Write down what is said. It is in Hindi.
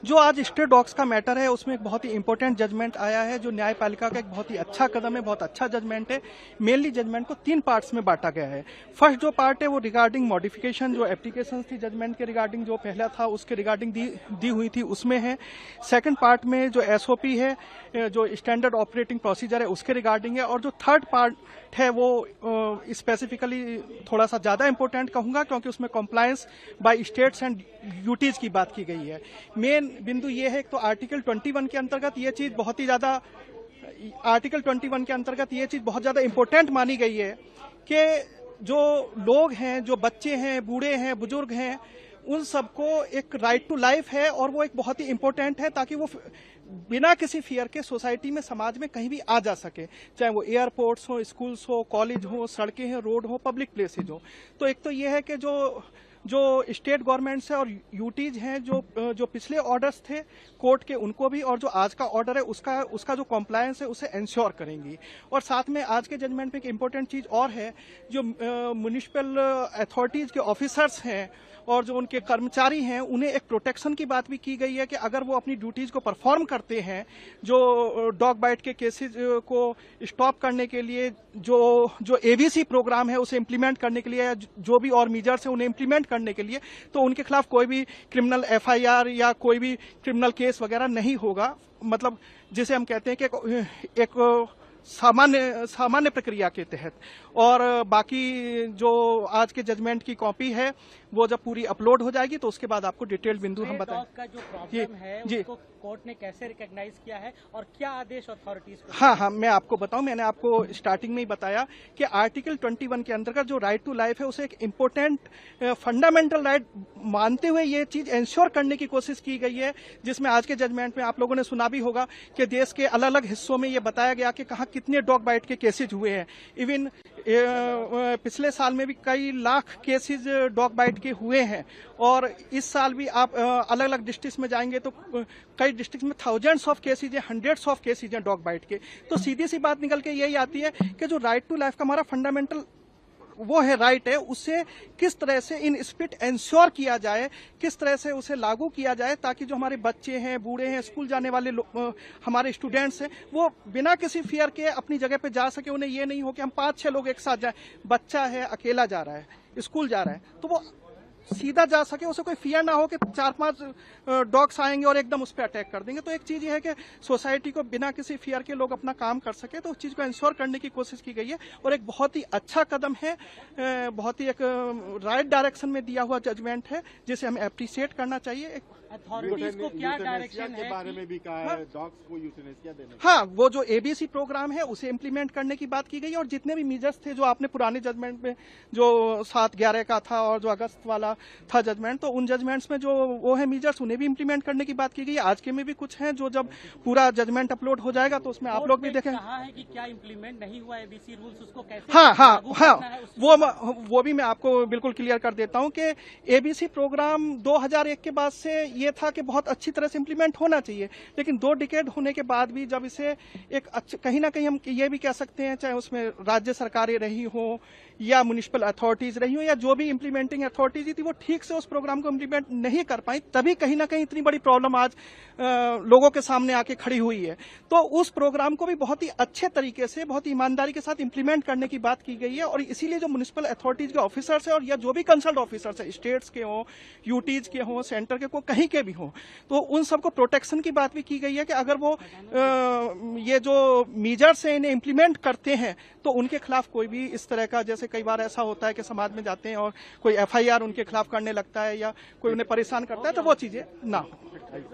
जो आज स्ट्रे डॉग्स का मैटर है उसमें एक बहुत ही इंपॉर्टेंट जजमेंट आया है, जो न्यायपालिका का एक बहुत ही अच्छा कदम है, बहुत अच्छा जजमेंट है। मेनली जजमेंट को 3 पार्ट्स में बांटा गया है। फर्स्ट जो पार्ट है वो रिगार्डिंग मॉडिफिकेशन, जो एप्लीकेशन थी जजमेंट के रिगार्डिंग, जो पहला था उसके रिगार्डिंग दी हुई थी उसमें है। सेकंड पार्ट में जो एसओपी है, जो स्टैंडर्ड ऑपरेटिंग प्रोसीजर है उसके रिगार्डिंग है। और जो थर्ड पार्ट है वो स्पेसिफिकली थोड़ा सा ज्यादा इंपॉर्टेंट कहूंगा, क्योंकि उसमें compliance by states and UTs की बात की गई है। मेन बिंदु ये है, तो आर्टिकल 21 के अंतर्गत ये चीज बहुत ही ज्यादा इंपॉर्टेंट मानी गई है कि जो लोग हैं, जो बच्चे हैं, बूढ़े हैं, बुजुर्ग हैं, उन सबको एक राइट टू लाइफ है और वो एक बहुत ही इंपॉर्टेंट है, ताकि वो बिना किसी फियर के सोसाइटी में, समाज में कहीं भी आ जा सके, चाहे वो एयरपोर्ट्स हो, स्कूल्स हो, कॉलेज हो, सड़कें हो, रोड हो, पब्लिक प्लेसेज हो। तो एक तो ये है कि जो स्टेट गवर्नमेंट्स है और यूटीज हैं, जो पिछले ऑर्डर्स थे कोर्ट के उनको भी, और जो आज का ऑर्डर है उसका जो कॉम्प्लायंस है उसे इंश्योर करेंगी। और साथ में आज के जजमेंट में एक इम्पोर्टेंट चीज और है, जो म्युनिसिपल अथॉरिटीज के ऑफिसर्स हैं और जो उनके कर्मचारी हैं, उन्हें एक प्रोटेक्शन की बात भी की गई है कि अगर वो अपनी ड्यूटीज को परफॉर्म करते हैं, जो डॉग बाइट के केसेस को स्टॉप करने के लिए जो एबीसी प्रोग्राम है उसे इम्प्लीमेंट करने के लिए, या जो भी और मेजर्स है उन्हें इम्प्लीमेंट करने के लिए, तो उनके खिलाफ कोई भी क्रिमिनल एफआईआर या कोई भी क्रिमिनल केस वगैरह नहीं होगा। मतलब जिसे हम कहते हैं कि एक सामान्य प्रक्रिया के तहत। और बाकी जो आज के जजमेंट की कॉपी है वो जब पूरी अपलोड हो जाएगी तो उसके बाद आपको डिटेल्ड बिंदु हम बताएं। का जो प्रॉब्लम है उसको कोर्ट ने कैसे रिकॉग्नाइज किया है और क्या आदेश अथॉरिटीज को? हाँ, मैं आपको बताऊं, मैंने आपको स्टार्टिंग में ही बताया कि आर्टिकल 21 के अंतर्गत जो राइट टू लाइफ है उसे एक इम्पोर्टेंट फंडामेंटल राइट मानते हुए ये चीज इंश्योर करने की कोशिश की गई है, जिसमें आज के जजमेंट में आप लोगों ने सुना भी होगा कि देश के अलग अलग हिस्सों में ये बताया गया कि कहाँ कितने डॉग बाइट के केसेज हुए हैं। इवन पिछले साल में भी कई लाख केसेज डॉग बाइट के हुए हैं, और इस साल भी आप अलग अलग डिस्ट्रिक्ट में जाएंगे तो कई डिस्ट्रिक्ट में थाउजेंड्स ऑफ केसेज हैं, हंड्रेड्स ऑफ केसेज हैं डॉग बाइट के। तो सीधी सी बात निकल के यही आती है कि जो राइट टू लाइफ का हमारा फंडामेंटल वो है, राइट है, उसे किस तरह से इन स्पिरिट इंश्योर किया जाए, किस तरह से उसे लागू किया जाए, ताकि जो हमारे बच्चे हैं, बूढ़े हैं, स्कूल जाने वाले हमारे स्टूडेंट्स हैं, वो बिना किसी फियर के अपनी जगह पे जा सके। उन्हें ये नहीं हो कि हम 5-6 लोग एक साथ जाए, बच्चा है अकेला जा रहा है, स्कूल जा रहा है, तो वो सीधा जा सके, उसे कोई फियर ना हो कि 4-5 डॉग्स आएंगे और एकदम उस पर अटैक कर देंगे। तो एक चीज ये है कि सोसाइटी को बिना किसी फियर के लोग अपना काम कर सके, तो उस चीज को इंश्योर करने की कोशिश की गई है। और एक बहुत ही अच्छा कदम है, बहुत ही एक राइट डायरेक्शन में दिया हुआ जजमेंट है, जिसे हमें अप्रिशिएट करना चाहिए। अथॉरिटीज को क्या डायरेक्शन है के बारे में भी कहा है, डॉग्स को यूथनेसिया देने? हाँ, वो जो एबीसी प्रोग्राम है उसे इम्प्लीमेंट करने की बात की गई है। और जितने भी मेजर्स थे जो आपने पुराने जजमेंट में, जो 7/11 का था और जो अगस्त वाला था जजमेंट, तो उन जजमेंट्स में जो वो है मेजर्स, उन्हें भी इम्प्लीमेंट करने की बात की गई है। आज के में भी कुछ है, जो जब पूरा जजमेंट अपलोड हो जाएगा तो उसमें आप लोग भी देखेंगे। कहा है कि क्या इम्प्लीमेंट नहीं हुआ एबीसी रूल्स, उसको कैसे हाँ, वो भी मैं आपको बिल्कुल क्लियर कर देता हूँ कि एबीसी प्रोग्राम 2001 के बाद से ये था कि बहुत अच्छी तरह से इम्प्लीमेंट होना चाहिए, लेकिन 2 डिकेड होने के बाद भी जब इसे एक कहीं ना कहीं हम ये भी कह सकते हैं, चाहे उसमें राज्य सरकारें रही हो या म्युनिसिपल अथॉरिटीज रही हो या जो भी इम्प्लीमेंटिंग अथॉरिटीज थी, वो ठीक से उस प्रोग्राम को इम्प्लीमेंट नहीं कर पाई, तभी कहीं ना कहीं इतनी बड़ी प्रॉब्लम आज लोगों के सामने आके खड़ी हुई है। तो उस प्रोग्राम को भी बहुत ही अच्छे तरीके से, बहुत ही ईमानदारी के साथ इम्प्लीमेंट करने की बात की गई है। और इसीलिए जो म्युनिसिपल अथॉरिटीज के ऑफिसर्स है और या जो भी कंसल्ट ऑफिसर्स है, स्टेट्स के हों, यूटीज के हों, सेंटर के को कहीं के भी हों, तो उन सबको प्रोटेक्शन की बात भी की गई है कि अगर वो ये जो मेजर्स हैं इन्हें इम्प्लीमेंट करते हैं तो उनके खिलाफ कोई भी इस तरह का, जैसे कई बार ऐसा होता है कि समाज में जाते हैं और कोई एफआईआर उनके खिलाफ करने लगता है या कोई उन्हें परेशान करता है, तो वो चीजें ना हो।